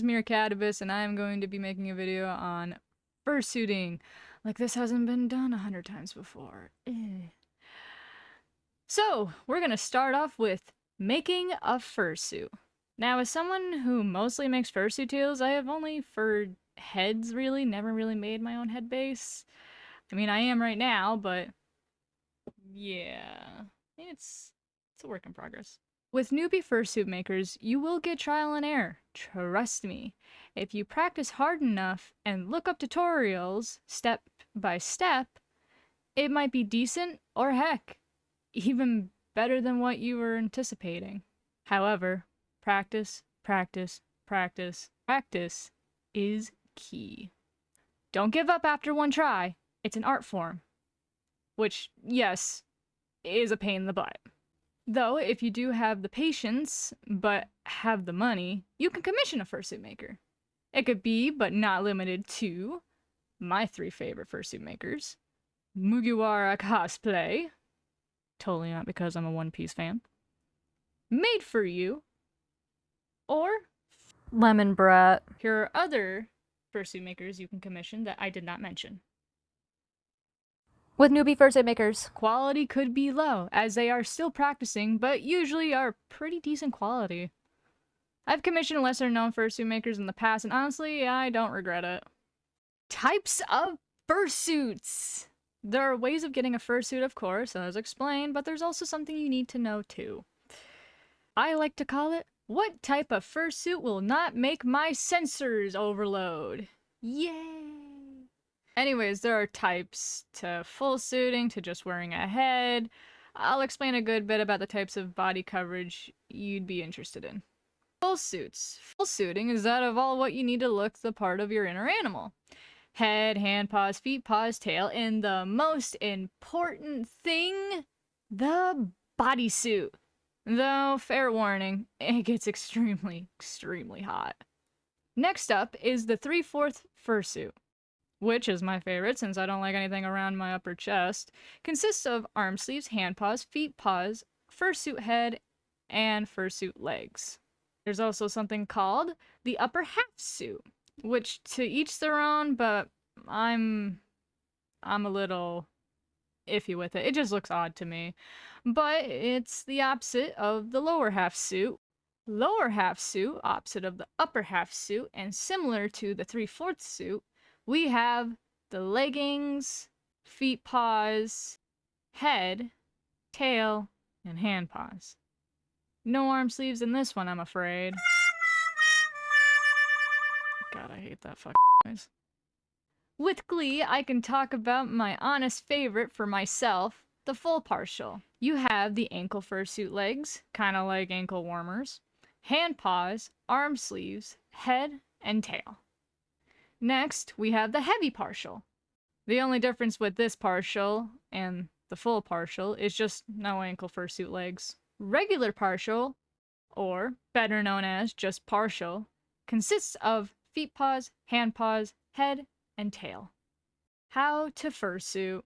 is Miracadibus, and I am going to be making a video on fursuiting. Like this hasn't been done 100 times before. So, we're gonna start off with making a fursuit. Now, as someone who mostly makes fursuit tails, I have only furred heads, really. Never really made my own head base. I mean, I am right now, but yeah, it's a work in progress. With newbie fursuit makers, you will get trial and error. Trust me. If you practice hard enough and look up tutorials step by step, it might be decent or heck, even better than what you were anticipating. However, practice, practice, practice, practice is key. Don't give up after one try. It's an art form. Which, yes, is a pain in the butt. Though, if you do have the patience, but have the money, you can commission a fursuit maker. It could be, but not limited to, my 3 favorite fursuit makers. Mugiwara Cosplay. Totally not because I'm a One Piece fan. Made for You. Or Lemon Brat. here are other fursuit makers you can commission that I did not mention. With newbie fursuit makers. Quality could be low, as they are still practicing, but usually are pretty decent quality. I've commissioned lesser known fursuit makers in the past, and honestly, I don't regret it. Types of fursuits! There are ways of getting a fursuit, of course, as explained, but there's also something you need to know too. I like to call it, what type of fursuit will not make my sensors overload? Yay! Anyways, there are types to full suiting, to just wearing a head. I'll explain a good bit about the types of body coverage you'd be interested in. Full suits. Full suiting is that of all what you need to look the part of your inner animal. Head, hand, paws, feet, paws, tail, and the most important thing, the bodysuit. Though, fair warning, it gets extremely, extremely hot. Next up is the 3/4 fursuit, which is my favorite since I don't like anything around my upper chest, consists of arm sleeves, hand paws, feet paws, fursuit head, and fursuit legs. There's also something called the upper half suit, which to each their own, but I'm a little iffy with it. It just looks odd to me. But it's the opposite of the lower half suit. Lower half suit, opposite of the upper half suit, and similar to the 3/4 suit, we have the leggings, feet paws, head, tail, and hand paws. No arm sleeves in this one, I'm afraid. God, I hate that fucking noise. With glee, I can talk about my honest favorite for myself, the full partial. You have the ankle fursuit legs, kinda like ankle warmers, hand paws, arm sleeves, head, and tail. Next, we have the heavy partial. The only difference with this partial and the full partial is just no ankle fursuit legs. Regular partial, or better known as just partial, consists of feet paws, hand paws, head, and tail. How to fursuit.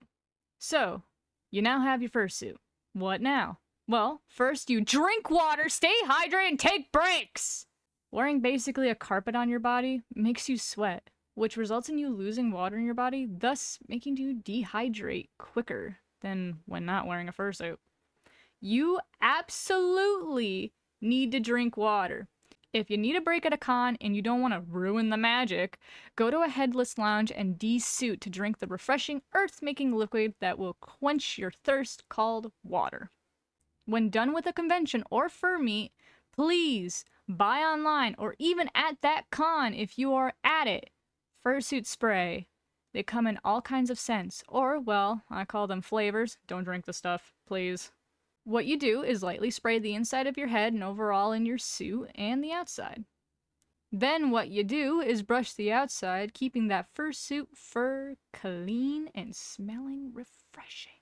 So, you now have your fursuit. What now? Well, first you drink water, stay hydrated, and take breaks! Wearing basically a carpet on your body makes you sweat, which results in you losing water in your body, thus making you dehydrate quicker than when not wearing a fursuit. You absolutely need to drink water. If you need a break at a con and you don't want to ruin the magic, go to a headless lounge and de-suit to drink the refreshing earth-making liquid that will quench your thirst called water. When done with a convention or fur meet, please buy online or even at that con if you are at it. Fursuit spray. They come in all kinds of scents, or, well, I call them flavors. Don't drink the stuff, please. What you do is lightly spray the inside of your head and overall in your suit and the outside. Then what you do is brush the outside, keeping that fursuit fur clean and smelling refreshing.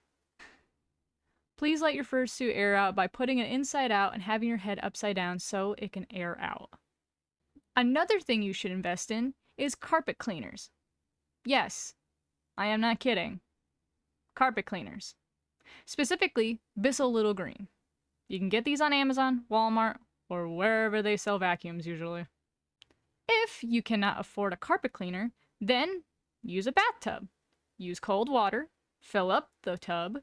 Please let your fursuit air out by putting it inside out and having your head upside down so it can air out. Another thing you should invest in is carpet cleaners. Yes, I am not kidding. Carpet cleaners. Specifically, Bissell Little Green. You can get these on Amazon, Walmart, or wherever they sell vacuums usually. If you cannot afford a carpet cleaner, then use a bathtub. Use cold water, fill up the tub,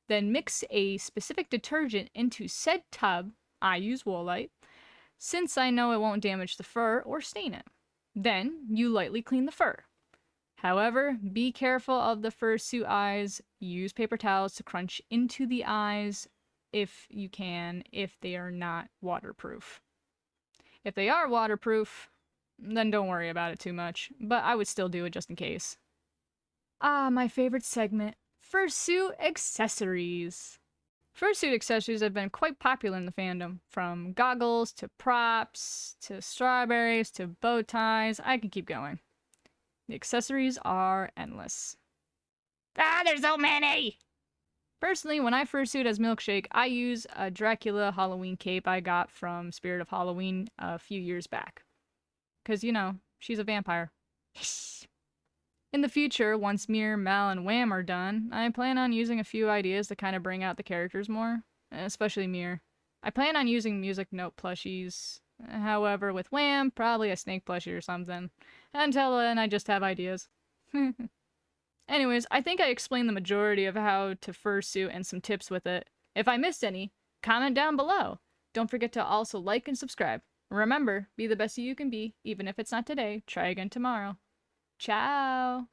then mix a specific detergent into said tub. I use Woolite, since I know it won't damage the fur or stain it. Then you lightly clean the fur. However, be careful of the fursuit eyes. Use paper towels to crunch into the eyes if you can, if they are not waterproof. If they are waterproof, then don't worry about it too much, but I would still do it just in case. Ah, my favorite segment, fursuit accessories. Fursuit accessories have been quite popular in the fandom, from goggles to props to strawberries to bow ties. I can keep going. The accessories are endless. Ah, there's so many! Personally, when I fursuit as Milkshake, I use a Dracula Halloween cape I got from Spirit of Halloween a few years back. Because, you know, she's a vampire. In the future, once Mir, Mal, and Wham are done, I plan on using a few ideas to kind of bring out the characters more, especially Mir. I plan on using music note plushies. However, with Wham, probably a snake plushie or something. Until then, I just have ideas. Anyways, I think I explained the majority of how to fursuit and some tips with it. If I missed any, comment down below. Don't forget to also like and subscribe. Remember, be the best you can be, even if it's not today. Try again tomorrow. Ciao!